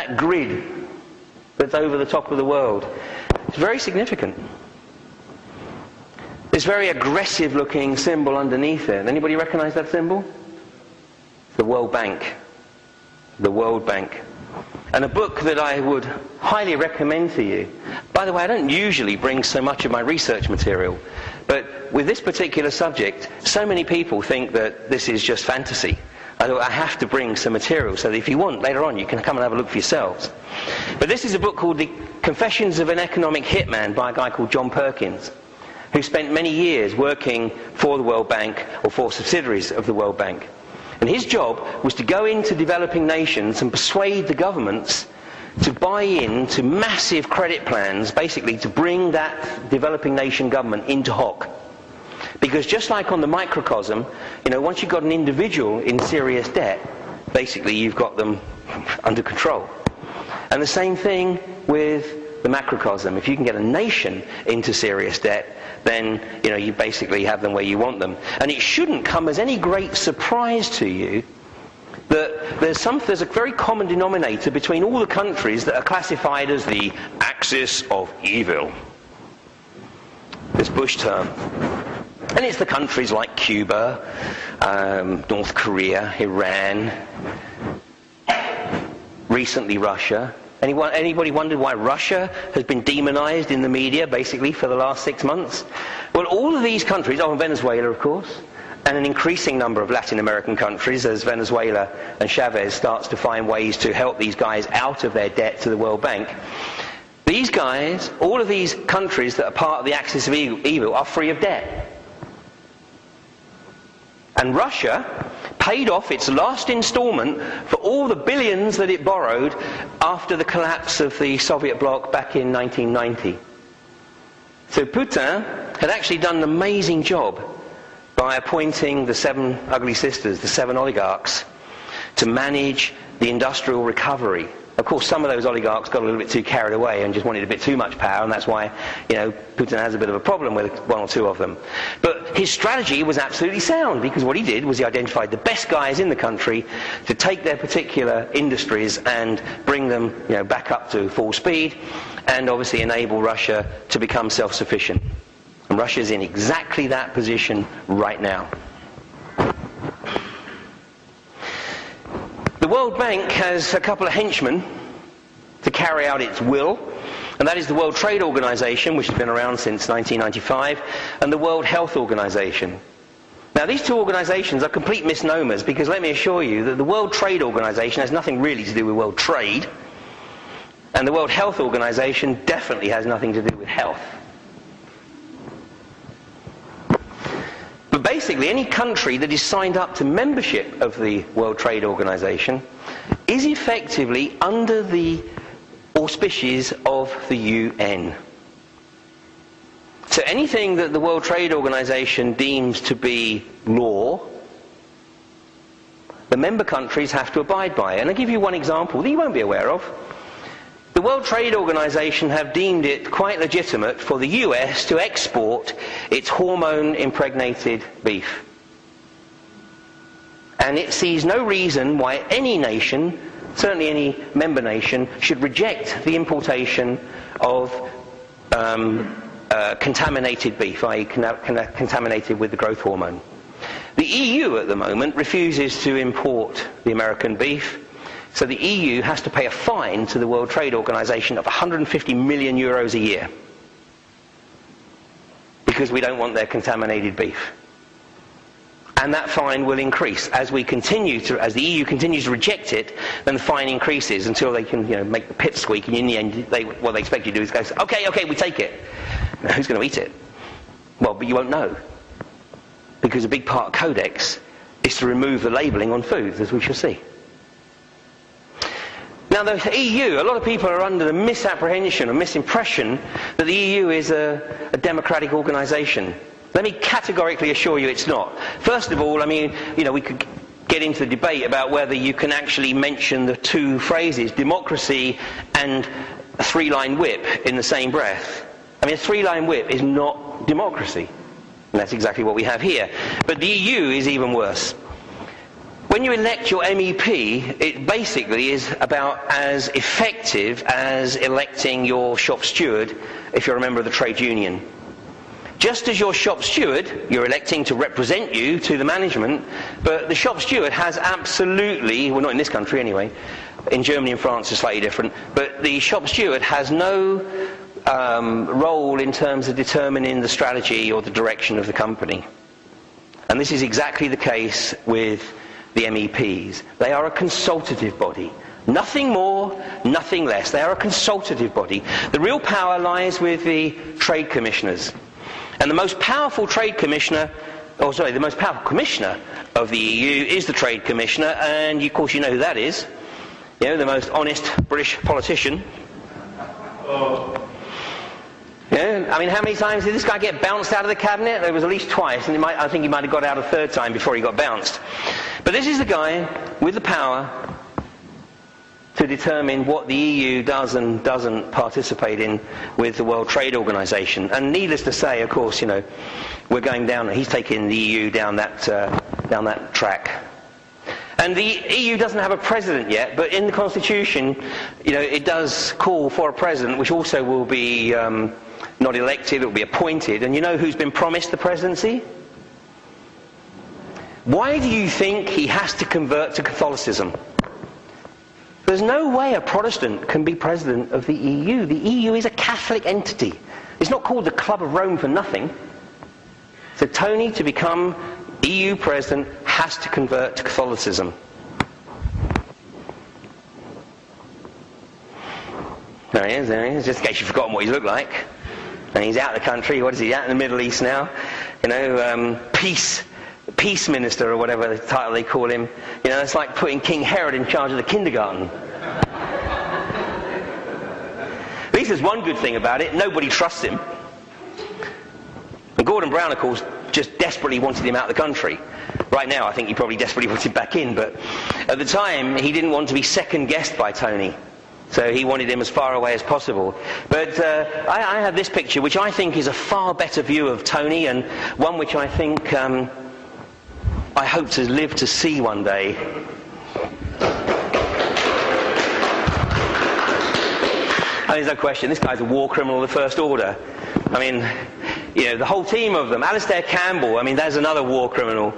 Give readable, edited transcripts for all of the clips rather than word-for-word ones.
that grid that's over the top of the world. It's very significant. This very aggressive looking symbol underneath it. Anybody recognize that symbol? The World Bank. The World Bank. And a book that I would highly recommend to you. By the way, I don't usually bring so much of my research material, but with this particular subject, so many people think that this is just fantasy. I thought I have to bring some material so that if you want, later on, you can come and have a look for yourselves. But this is a book called The Confessions of an Economic Hitman by a guy called John Perkins, who spent many years working for the World Bank or for subsidiaries of the World Bank. And his job was to go into developing nations and persuade the governments to buy into massive credit plans, basically to bring that developing nation government into hock. Because just like on the microcosm, once you've got an individual in serious debt, basically you've got them under control. And the same thing with the macrocosm. If you can get a nation into serious debt, then you basically have them where you want them. And it shouldn't come as any great surprise to you that there's a very common denominator between all the countries that are classified as the axis of evil. This Bush term. And it's the countries like Cuba, North Korea, Iran, recently Russia. Anybody wondered why Russia has been demonized in the media, basically, for the last 6 months? Well, all of these countries, and Venezuela, of course, and an increasing number of Latin American countries, as Venezuela and Chavez starts to find ways to help these guys out of their debt to the World Bank. These guys, all of these countries that are part of the axis of evil, are free of debt. And Russia paid off its last installment for all the billions that it borrowed after the collapse of the Soviet bloc back in 1990. So Putin had actually done an amazing job by appointing the 7 ugly sisters, the 7 oligarchs, to manage the industrial recovery. Of course, some of those oligarchs got a little bit too carried away and just wanted a bit too much power, and that's why, Putin has a bit of a problem with 1 or 2 of them. But his strategy was absolutely sound, because what he did was he identified the best guys in the country to take their particular industries and bring them, back up to full speed, and obviously enable Russia to become self-sufficient. And Russia's in exactly that position right now. The World Bank has a couple of henchmen to carry out its will, and that is the World Trade Organization, which has been around since 1995, and the World Health Organization. Now, these 2 organizations are complete misnomers, because let me assure you that the World Trade Organization has nothing really to do with world trade, and the World Health Organization definitely has nothing to do with health. But basically, any country that is signed up to membership of the World Trade Organization is effectively under the auspices of the UN. So anything that the World Trade Organization deems to be law, the member countries have to abide by it. And I'll give you one example that you won't be aware of. The World Trade Organization have deemed it quite legitimate for the US to export its hormone-impregnated beef. And it sees no reason why any nation, certainly any member nation, should reject the importation of contaminated beef, i.e. contaminated with the growth hormone. The EU at the moment refuses to import the American beef. So the EU has to pay a fine to the World Trade Organization of 150 million euros a year, because we don't want their contaminated beef. And that fine will increase as the EU continues to reject it. Then the fine increases until they can, make the pit squeak, and in the end, what they expect you to do is go, okay, we take it. Now, who's going to eat it? Well, but you won't know, because a big part of Codex is to remove the labelling on foods, as we shall see. Now, the EU, a lot of people are under the misapprehension or misimpression that the EU is a democratic organisation. Let me categorically assure you it's not. First of all, we could get into the debate about whether you can actually mention the 2 phrases, democracy and a 3-line whip, in the same breath. A 3-line whip is not democracy. And that's exactly what we have here. But the EU is even worse. when you elect your MEP, it basically is about as effective as electing your shop steward if you're a member of the trade union. Just as your shop steward, you're electing to represent you to the management, but the shop steward has absolutely, well, not in this country anyway, in Germany and France it's slightly different, but the shop steward has no role in terms of determining the strategy or the direction of the company. And this is exactly the case with the MEPs. They are a consultative body. Nothing more, nothing less. They are a consultative body. The real power lies with the trade commissioners. And the most powerful trade commissioner, the most powerful commissioner of the EU is the trade commissioner, and of course you know who that is. You know, the most honest British politician. Yeah, I mean, how many times did this guy get bounced out of the cabinet? There was at least twice, and I think he might have got out a third time before he got bounced. But this is the guy with the power to determine what the EU does and doesn't participate in with the World Trade Organization. And needless to say, of course, you know, we're going down, he's taking the EU down that track. And the EU doesn't have a president yet, but in the Constitution, you know, it does call for a president, which also will be not elected, it will be appointed. And you know who's been promised the presidency? Why do you think he has to convert to Catholicism? There's no way a Protestant can be president of the EU. The EU is a Catholic entity. It's not called the Club of Rome for nothing. So Tony, to become EU president, has to convert to Catholicism. There he is, just in case you've forgotten what he looked like. And he's out of the country. What is he, out in the Middle East now? You know, peace minister or whatever the title they call him. You know, it's like putting King Herod in charge of the kindergarten. At least there's one good thing about it: nobody trusts him. And Gordon Brown, of course, just desperately wanted him out of the country. Right now, I think he probably desperately wants him back in, but at the time, he didn't want to be second-guessed by Tony. So he wanted him as far away as possible. But I have this picture, which I think is a far better view of Tony, and one which I think I hope to live to see one day. And there's no question, this guy's a war criminal of the first order. I mean, you know, the whole team of them. Alistair Campbell, I mean, there's another war criminal.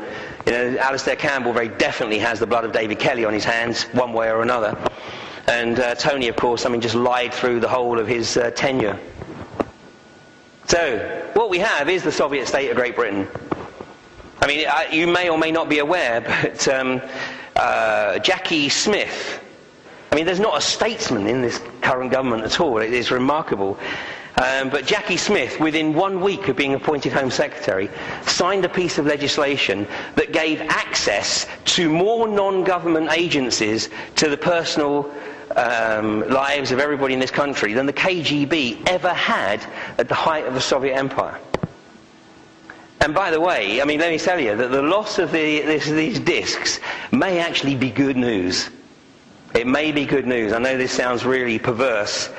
You know, Alistair Campbell very definitely has the blood of David Kelly on his hands, one way or another. And Tony, of course, I mean, just lied through the whole of his tenure. So, what we have is the Soviet state of Great Britain. I mean, you may or may not be aware, but Jackie Smith, I mean, there's not a statesman in this current government at all. It is remarkable. But Jackie Smith, within 1 week of being appointed Home Secretary, signed a piece of legislation that gave access to more non-government agencies to the personal lives of everybody in this country than the KGB ever had at the height of the Soviet Empire. And by the way, I mean, let me tell you that the loss of these discs may actually be good news. It may be good news. I know this sounds really perverse,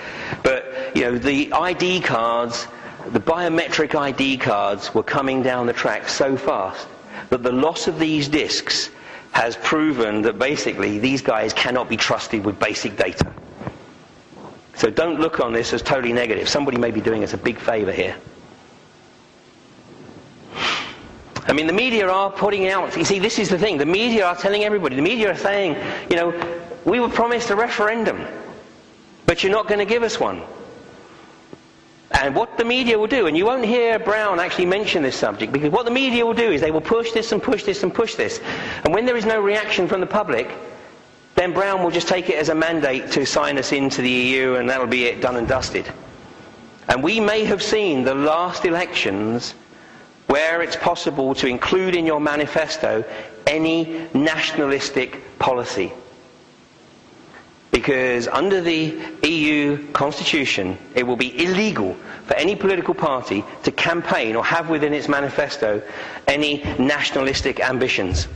but you know, the ID cards, the biometric ID cards were coming down the track so fast that the loss of these discs has proven that basically these guys cannot be trusted with basic data. So don't look on this as totally negative. Somebody may be doing us a big favour here. I mean, the media are putting out, you see, this is the thing, the media are telling everybody, the media are saying, you know, we were promised a referendum, but you're not going to give us one. And what the media will do, and you won't hear Brown actually mention this subject, because what the media will do is they will push this and push this and push this. And when there is no reaction from the public, then Brown will just take it as a mandate to sign us into the EU, and that'll be it, done and dusted. And we may have seen the last elections where it's possible to include in your manifesto any nationalistic policy. Because under the EU Constitution, it will be illegal for any political party to campaign or have within its manifesto any nationalistic ambitions.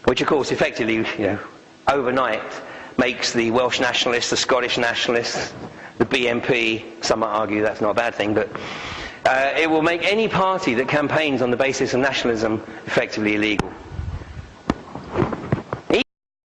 Which, of course, effectively, you know, overnight makes the Welsh nationalists, the Scottish nationalists, the BNP, some might argue that's not a bad thing, but it will make any party that campaigns on the basis of nationalism effectively illegal.